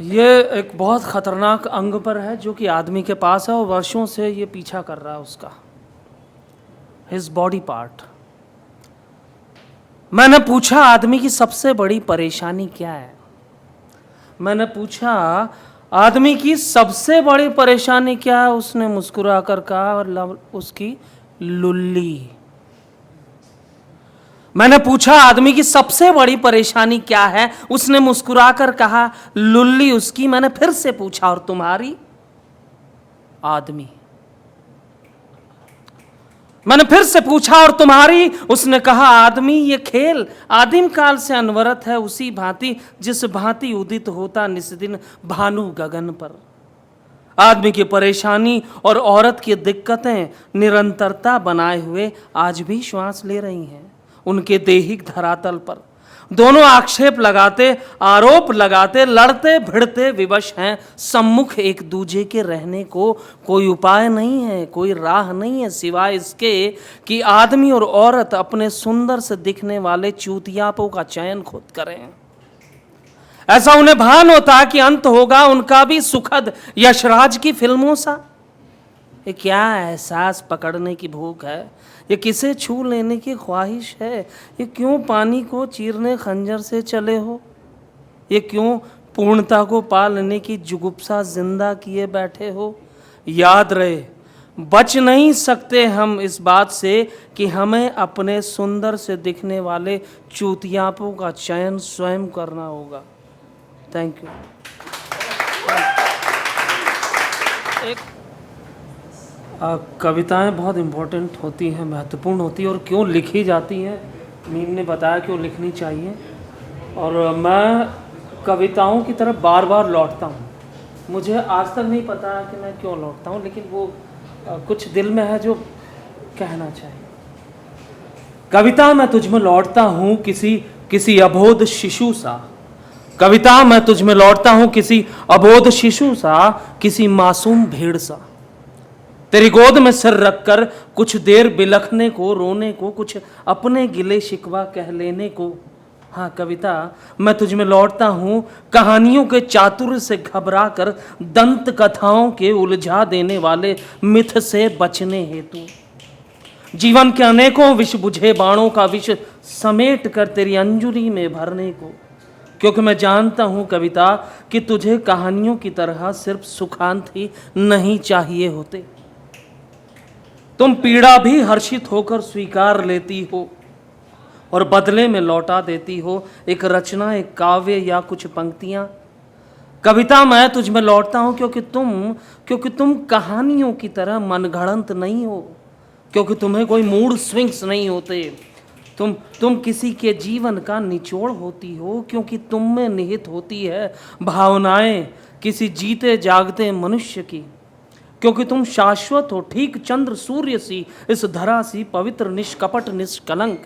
ये एक बहुत खतरनाक अंग पर है जो कि आदमी के पास है और वर्षों से ये पीछा कर रहा है उसका, हिज बॉडी पार्ट। मैंने पूछा आदमी की सबसे बड़ी परेशानी क्या है? मैंने पूछा आदमी की सबसे बड़ी परेशानी क्या है? उसने मुस्कुरा कर कहा और उसकी लुल्ली। मैंने पूछा आदमी की सबसे बड़ी परेशानी क्या है? उसने मुस्कुरा कर कहा लुल्ली उसकी। मैंने फिर से पूछा और तुम्हारी? आदमी। मैंने फिर से पूछा और तुम्हारी? उसने कहा आदमी। ये खेल आदिम काल से अनवरत है, उसी भांति जिस भांति उदित होता निस्दिन भानु गगन पर। आदमी की परेशानी और औरत की दिक्कतें निरंतरता बनाए हुए आज भी श्वास ले रही हैं उनके देहिक धरातल पर। दोनों आक्षेप लगाते, आरोप लगाते, लड़ते भिड़ते विवश हैं। सम्मुख एक दूजे के रहने को कोई उपाय नहीं है, कोई राह नहीं है सिवाय इसके कि आदमी और औरत अपने सुंदर से दिखने वाले चूतियापों का चयन खुद करें। ऐसा उन्हें भान होता कि अंत होगा उनका भी सुखद यशराज की फिल्मों सा। ये क्या एहसास पकड़ने की भूख है? ये किसे छू लेने की ख्वाहिश है? ये क्यों पानी को चीरने खंजर से चले हो? ये क्यों पूर्णता को पा लेने की जुगुप्सा जिंदा किए बैठे हो? याद रहे, बच नहीं सकते हम इस बात से कि हमें अपने सुंदर से दिखने वाले चूतियापों का चयन स्वयं करना होगा। Thank you. कविताएं बहुत इम्पोर्टेंट होती हैं, महत्वपूर्ण होती हैं और क्यों लिखी जाती हैं, मीम ने बताया क्यों लिखनी चाहिए। और मैं कविताओं की तरफ बार बार लौटता हूँ। मुझे आज तक नहीं पता कि मैं क्यों लौटता हूँ, लेकिन वो कुछ दिल में है जो कहना चाहिए। कविता मैं तुझ में लौटता हूँ किसी अबोध शिशु सा। कविता मैं तुझ में लौटता हूँ किसी अबोध शिशु सा, किसी मासूम भेड़ सा। तेरी गोद में सिर रखकर कुछ देर बिलखने को, रोने को, कुछ अपने गिले शिकवा कह लेने को। हाँ कविता मैं तुझ में लौटता हूँ कहानियों के चातुर्य से घबरा कर दंत कथाओं के उलझा देने वाले मिथ से बचने हेतु। जीवन के अनेकों विष बुझे बाणों का विष समेट कर तेरी अंजुरी में भरने को। क्योंकि मैं जानता हूँ कविता कि तुझे कहानियों की तरह सिर्फ सुखांत ही नहीं चाहिए होते। तुम पीड़ा भी हर्षित होकर स्वीकार लेती हो और बदले में लौटा देती हो एक रचना, एक काव्य या कुछ पंक्तियां। कविता मैं तुझ में लौटता हूं क्योंकि तुम कहानियों की तरह मनगढ़ंत नहीं हो, क्योंकि तुम्हें कोई मूड स्विंग्स नहीं होते। तुम किसी के जीवन का निचोड़ होती हो, क्योंकि तुम में निहित होती है भावनाएं किसी जीते जागते मनुष्य की। क्योंकि तुम शाश्वत हो, ठीक चंद्र सूर्य सी, इस धरा सी पवित्र निष्कपट निष्कलंक।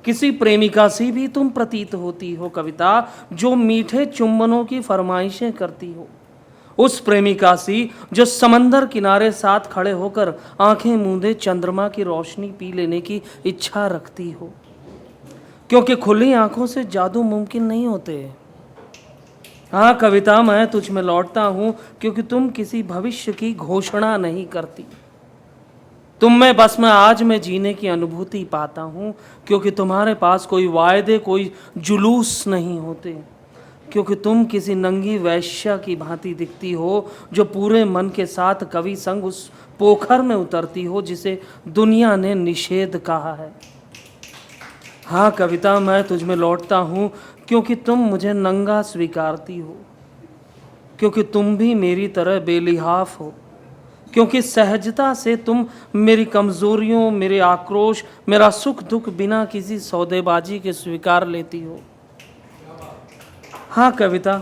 किसी प्रेमिका सी भी तुम प्रतीत होती हो कविता, जो मीठे चुंबनों की फरमाइशें करती हो। उस प्रेमिका सी जो समंदर किनारे साथ खड़े होकर आंखें मूंदे चंद्रमा की रोशनी पी लेने की इच्छा रखती हो। क्योंकि खुली आंखों से जादू मुमकिन नहीं होते। हाँ कविता मैं तुझ में लौटता हूँ क्योंकि तुम किसी भविष्य की घोषणा नहीं करती। तुम में बस मैं आज में जीने की अनुभूति पाता हूँ, क्योंकि तुम्हारे पास कोई वायदे, कोई जुलूस नहीं होते। क्योंकि तुम किसी नंगी वैश्या की भांति दिखती हो जो पूरे मन के साथ कवि संग उस पोखर में उतरती हो जिसे दुनिया ने निषेध कहा है। हाँ कविता मैं तुझ में लौटता हूँ क्योंकि तुम मुझे नंगा स्वीकारती हो, क्योंकि तुम भी मेरी तरह बेलिहाफ हो, क्योंकि सहजता से तुम मेरी कमजोरियों, मेरे आक्रोश, मेरा सुख दुख बिना किसी सौदेबाजी के स्वीकार लेती हो। हाँ कविता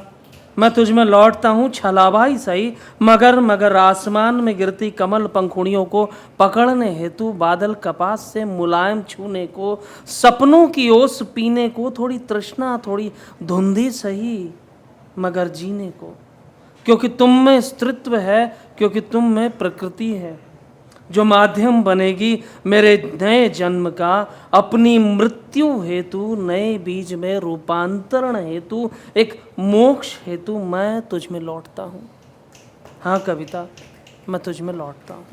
मैं तुझ में लौटता हूँ छलावा ही सही, मगर आसमान में गिरती कमल पंखुड़ियों को पकड़ने हेतु, बादल कपास से मुलायम छूने को, सपनों की ओस पीने को, थोड़ी तृष्णा, थोड़ी धुंधी सही, मगर जीने को। क्योंकि तुम में स्त्रीत्व है, क्योंकि तुम में प्रकृति है। जो माध्यम बनेगी मेरे नए जन्म का, अपनी मृत्यु हेतु, नए बीज में रूपांतरण हेतु, एक मोक्ष हेतु मैं तुझ में लौटता हूँ। हाँ कविता, मैं तुझ में लौटता हूँ।